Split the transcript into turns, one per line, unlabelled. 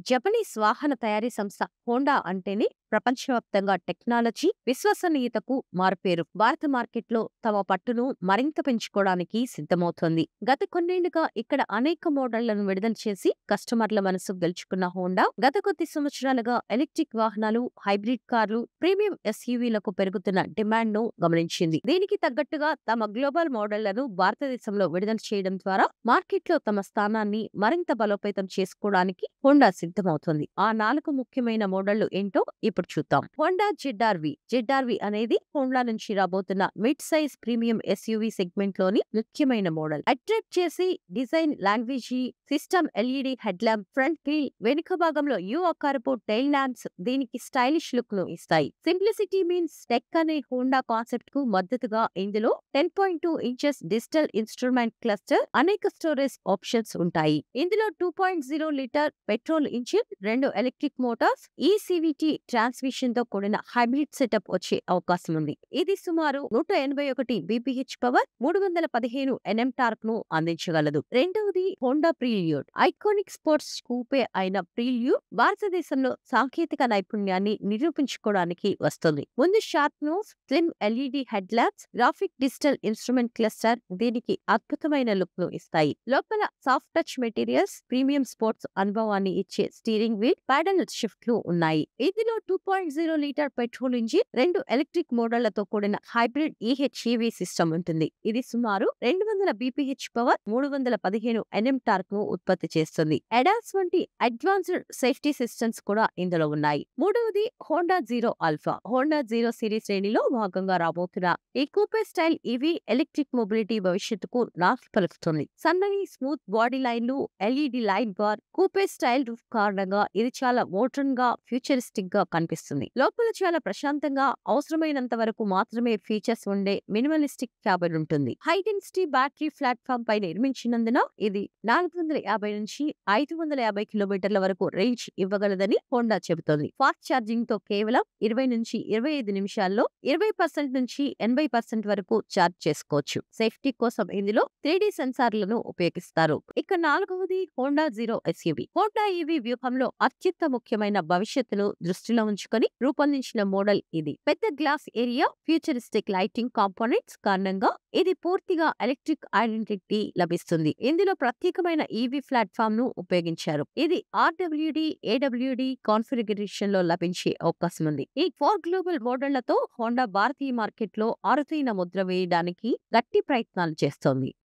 Japanese వాహన తయారీ సంస్థ హోండా అంటేనే ప్రపంచవ్యాప్తంగా టెక్నాలజీ, విశ్వసనీయతకు మారుపేరు. భారత మార్కెట్లో తమ పట్టును మరింత పెంచుకోవడానికి సిద్ధమవుతోంది. గత కొన్నేళ్లుగా ఇక్కడ అనేక మోడళ్లను విడుదల చేసి కస్టమర్ల మనసు గెలుచుకున్న హోండా గత కొద్ది సంవత్సరాలుగా ఎలక్ట్రిక్ వాహనాలు, హైబ్రిడ్ కార్లు, ప్రీమియం ఎస్యూవీలకు పెరుగుతున్న డిమాండ్ ను గమనించింది. దీనికి తగ్గట్టుగా తమ గ్లోబల్ మోడళ్లను భారతదేశంలో విడుదల చేయడం ద్వారా మార్కెట్లో తమ స్థానాన్ని మరింత బలోపేతం చేసుకోవడానికి హోండా సిద్ధమవుతోంది. ఆ 4 ముఖ్యమైన మోడళ్లు ఏంటో ఇప్పుడు చూద్దాం. హోండా జెడ్-ఆర్‌వీ అనేది హోండా నుంచి రాబోతున్న mid size premium SUV segment లోని ముఖ్యమైన మోడల్. అట్రాక్ట్ చేసి design language system, LED head lamp, front grille, వెనుక భాగంలో యు ఆకారపు టైల్ ల్యాంప్స్ దీనికి స్టైలిష్ లుక్ ను ఇస్తాయి. సింప్లిసిటీ మీన్స్ టెక్ అనే హోండా కాన్సెప్ట్ కు మద్దతుగా ఇందులో 10.2 ఇంచెస్ డిజిటల్ ఇన్స్ట్రుమెంట్ క్లస్టర్, అనేక స్టోరేజ్ ఆప్షన్స్ ఉంటాయి. ఇందులో 2.0 litre petrol engine, 2 electric motors, eCVT transmission తో కూడిన హైబ్రిడ్ సెటప్ వచ్చే అవకాశం ఉంది. ఇది సుమారు 181 బీపీహెచ్ పవర్, 315 ఎన్ఎం టార్క్ ను అందించగలదు. రెండవది Honda Prelude. Iconic sports coupe అయిన ప్రీల్యూడ్ భారతదేశంలో సాంకేతిక నైపుణ్యాన్ని నిరూపించుకోవడానికి వస్తుంది. ముందు sharp nose, slim LED head lamps, graphic digital instrument cluster దీనికి అద్భుతమైన లుక్ ను ఇస్తాయి. లోపల soft touch materials, premium sports అనుభవాన్ని ఇచ్చే స్టీరింగ్ వీల్, ప్యాడల్ షిఫ్ట్లు ఉన్నాయి. ఇందులో 2.0 లీటర్ పెట్రోల్ ఇంజిన్, 2 ఎలక్ట్రిక్ మోడళ్లతో కూడిన హైబ్రిడ్ ఈహెచ్ఈవీ సిస్టమ్ ఉంటుంది. ఇది సుమారు 200 బీపీహెచ్ పవర్, 315 ఎన్ఎం టార్క్ ను ఉత్పత్తి చేస్తుంది. ఎడాస్ వంటి అడ్వాన్స్డ్ సేఫ్టీ సిస్టమ్స్ కూడా ఇందులో ఉన్నాయి. మూడవది Honda zero alpha. Honda zero series శ్రేణిలో భాగంగా రాబోతున్న ఈ coupe style EV electric mobility భవిష్యత్తుకు నాంది పలుకుతుంది. సన్నని స్మూత్ బాడీ లైన్లు, LED light bar, coupe style roof కారణంగా ఇది చాలా మోడర్న్ గా, ఫ్యూచరిస్టిక్ గా కనిపిస్తుంది. లోపల చాలా ప్రశాంతంగా, అవసరమైనంత వరకు మాత్రమే ఫీచర్స్ ఉండే మినిమలిస్టిక్ క్యాబిన్ ఉంటుంది. హై డెన్సిటీ బ్యాటరీ ప్లాట్ఫామ్ పై నిర్మించినందున ఇది 450 నుంచి 550 కిలోమీటర్ల వరకు రేంజ్ ఇవ్వగలదని హోండా చెబుతోంది. ఫాస్ట్ ఛార్జింగ్ తో కేవలం 20 నుంచి 25 నిమిషాల్లో 20% నుంచి 80% వరకు ఛార్జ్ చేసుకోవచ్చు. సేఫ్టీ కోసం ఇందులో 3D సెన్సార్లను ఉపయోగిస్తారు. ఇక నాలుగవది Honda zero SUV. Honda EV వ్యూహంలో అత్యంత ముఖ్యమైన భవిష్యత్తును దృష్టిలో ఉంచుకొని రూపొందించిన మోడల్ ఇది. పెద్ద glass area, futuristic lighting components కారణంగా ఇది పూర్తిగా ఎలక్ట్రిక్ ఐడెంటిటీ లభిస్తుంది. ఇందులో ప్రత్యేకమైన ఈవీ ప్లాట్ఫామ్ ను ఉపయోగించారు. ఇది ఆర్డబ్ల్యూడి, ఏడబ్ల్యూడి కాన్ఫిగరేషన్ లో లభించే అవకాశం ఉంది. ఈ 4 గ్లోబల్ మోడళ్లతో హోండా భారతీయ మార్కెట్ లో అరుదైన ముద్ర వేయడానికి గట్టి ప్రయత్నాలు చేస్తోంది.